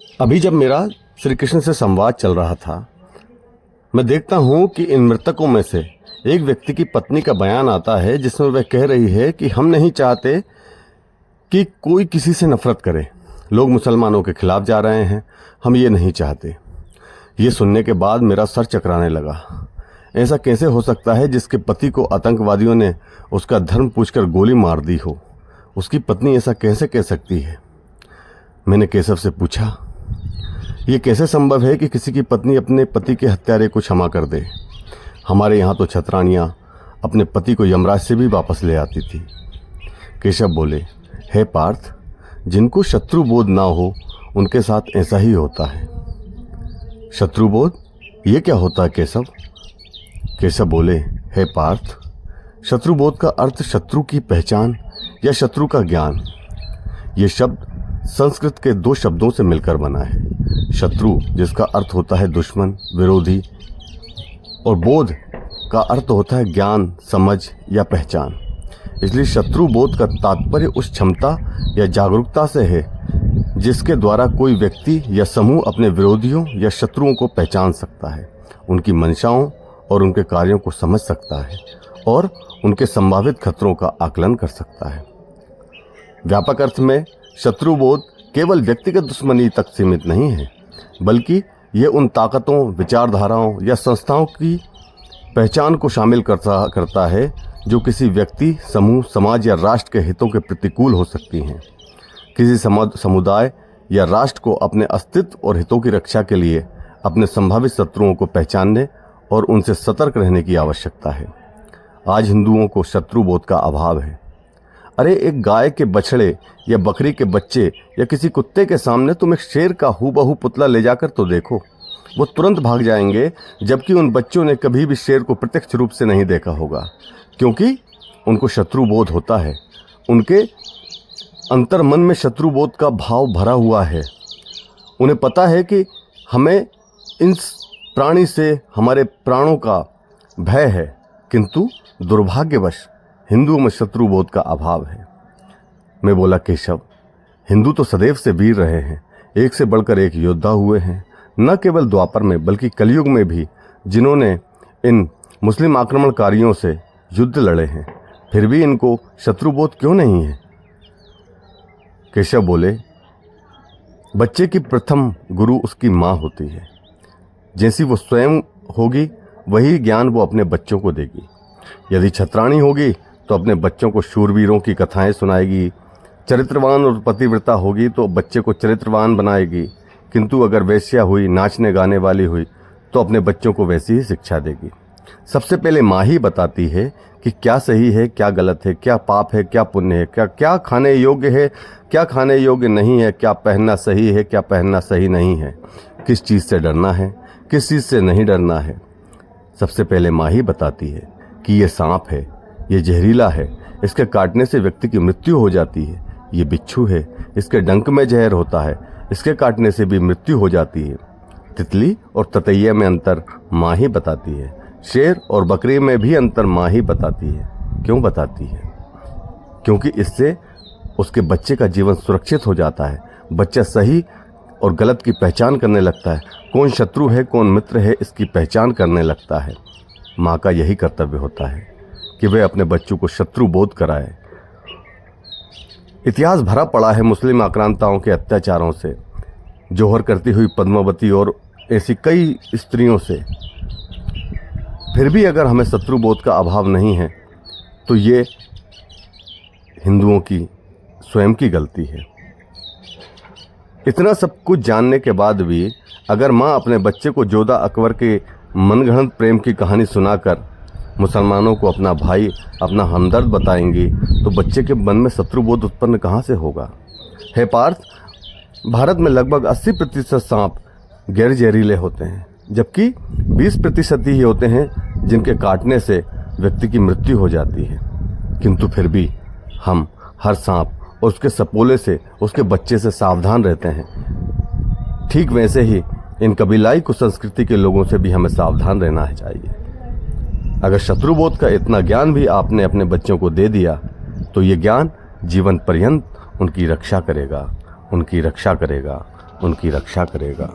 अभी जब मेरा श्री कृष्ण से संवाद चल रहा था, मैं देखता हूँ कि इन मृतकों में से एक व्यक्ति की पत्नी का बयान आता है जिसमें वह कह रही है कि हम नहीं चाहते कि कोई किसी से नफरत करे। लोग मुसलमानों के खिलाफ जा रहे हैं, हम ये नहीं चाहते। ये सुनने के बाद मेरा सर चकराने लगा। ऐसा कैसे हो सकता है जिसके पति को आतंकवादियों ने उसका धर्म पूछकर गोली मार दी हो, उसकी पत्नी ऐसा कैसे कह सकती है? मैंने केशव से पूछा, ये कैसे संभव है कि किसी की पत्नी अपने पति के हत्यारे को क्षमा कर दे? हमारे यहाँ तो छतरानियाँ अपने पति को यमराज से भी वापस ले आती थी। केशव बोले, हे पार्थ, जिनको शत्रुबोध ना हो उनके साथ ऐसा ही होता है। शत्रुबोध, ये क्या होता है केशव? केशव बोले, हे पार्थ, शत्रुबोध का अर्थ शत्रु की पहचान या शत्रु का ज्ञान। ये शब्द संस्कृत के दो शब्दों से मिलकर बना है। शत्रु जिसका अर्थ होता है दुश्मन, विरोधी, और बोध का अर्थ होता है ज्ञान, समझ या पहचान। इसलिए शत्रुबोध का तात्पर्य उस क्षमता या जागरूकता से है जिसके द्वारा कोई व्यक्ति या समूह अपने विरोधियों या शत्रुओं को पहचान सकता है, उनकी मंशाओं और उनके कार्यों को समझ सकता है और उनके संभावित खतरों का आकलन कर सकता है। व्यापक अर्थ में शत्रुबोध केवल व्यक्तिगत दुश्मनी तक सीमित नहीं है, बल्कि यह उन ताकतों, विचारधाराओं या संस्थाओं की पहचान को शामिल करता है जो किसी व्यक्ति, समूह, समाज या राष्ट्र के हितों के प्रतिकूल हो सकती हैं। किसी समुदाय या राष्ट्र को अपने अस्तित्व और हितों की रक्षा के लिए अपने संभावित शत्रुओं को पहचानने और उनसे सतर्क रहने की आवश्यकता है। आज हिंदुओं को शत्रुबोध का अभाव है। अरे, एक गाय के बछड़े या बकरी के बच्चे या किसी कुत्ते के सामने तुम एक शेर का हूबहू पुतला ले जाकर तो देखो, वो तुरंत भाग जाएंगे, जबकि उन बच्चों ने कभी भी शेर को प्रत्यक्ष रूप से नहीं देखा होगा, क्योंकि उनको शत्रुबोध होता है। उनके अंतर्मन में शत्रुबोध का भाव भरा हुआ है। उन्हें पता है कि हमें इन प्राणी से हमारे प्राणों का भय है, किंतु दुर्भाग्यवश हिंदुओं में शत्रुबोध का अभाव है। मैं बोला, केशव, हिंदू तो सदैव से वीर रहे हैं, एक से बढ़कर एक योद्धा हुए हैं, न केवल द्वापर में बल्कि कलयुग में भी, जिन्होंने इन मुस्लिम आक्रमणकारियों से युद्ध लड़े हैं। फिर भी इनको शत्रुबोध क्यों नहीं है? केशव बोले, बच्चे की प्रथम गुरु उसकी माँ होती है। जैसी वो स्वयं होगी वही ज्ञान वो अपने बच्चों को देगी। यदि छतरानी होगी तो अपने बच्चों को शूरवीरों की कथाएं सुनाएगी। चरित्रवान और पतिव्रता होगी तो बच्चे को चरित्रवान बनाएगी। किंतु अगर वेश्या हुई, नाचने गाने वाली हुई, तो अपने बच्चों को वैसी ही शिक्षा देगी। सबसे पहले माँ ही बताती है कि क्या सही है, क्या गलत है, क्या पाप है, क्या पुण्य है, क्या खाने योग्य है, क्या खाने योग्य नहीं है, क्या पहनना सही है, क्या पहनना सही नहीं है, किस चीज़ से डरना है, किस चीज़ से नहीं डरना है। सबसे पहले माँ ही बताती है कि ये सांप है, ये जहरीला है, इसके काटने से व्यक्ति की मृत्यु हो जाती है। ये बिच्छू है, इसके डंक में जहर होता है, इसके काटने से भी मृत्यु हो जाती है। तितली और ततैया में अंतर माँ ही बताती है। शेर और बकरी में भी अंतर माँ ही बताती है। क्यों बताती है? क्योंकि इससे उसके बच्चे का जीवन सुरक्षित हो जाता है। बच्चा सही और गलत की पहचान करने लगता है, कौन शत्रु है, कौन मित्र है, इसकी पहचान करने लगता है। माँ का यही कर्तव्य होता है कि वह अपने बच्चों को शत्रुबोध कराए। इतिहास भरा पड़ा है मुस्लिम आक्रांताओं के अत्याचारों से, जौहर करती हुई पद्मावती और ऐसी कई स्त्रियों से। फिर भी अगर हमें शत्रुबोध का अभाव नहीं है तो ये हिंदुओं की स्वयं की गलती है। इतना सब कुछ जानने के बाद भी अगर माँ अपने बच्चे को जोधा अकबर के मनगढ़ंत प्रेम की कहानी सुनाकर मुसलमानों को अपना भाई, अपना हमदर्द बताएंगी, तो बच्चे के मन में शत्रुबोध उत्पन्न कहाँ से होगा? हे पार्थ, भारत में लगभग 80% सांप गैर जहरीले होते हैं, जबकि 20% ही होते हैं जिनके काटने से व्यक्ति की मृत्यु हो जाती है। किंतु फिर भी हम हर सांप और उसके सपोले से, उसके बच्चे से सावधान रहते हैं। ठीक वैसे ही इन कबीलाई कुसंस्कृति के लोगों से भी हमें सावधान रहना चाहिए। अगर शत्रुबोध का इतना ज्ञान भी आपने अपने बच्चों को दे दिया तो ये ज्ञान जीवन पर्यंत उनकी रक्षा करेगा, उनकी रक्षा करेगा, उनकी रक्षा करेगा।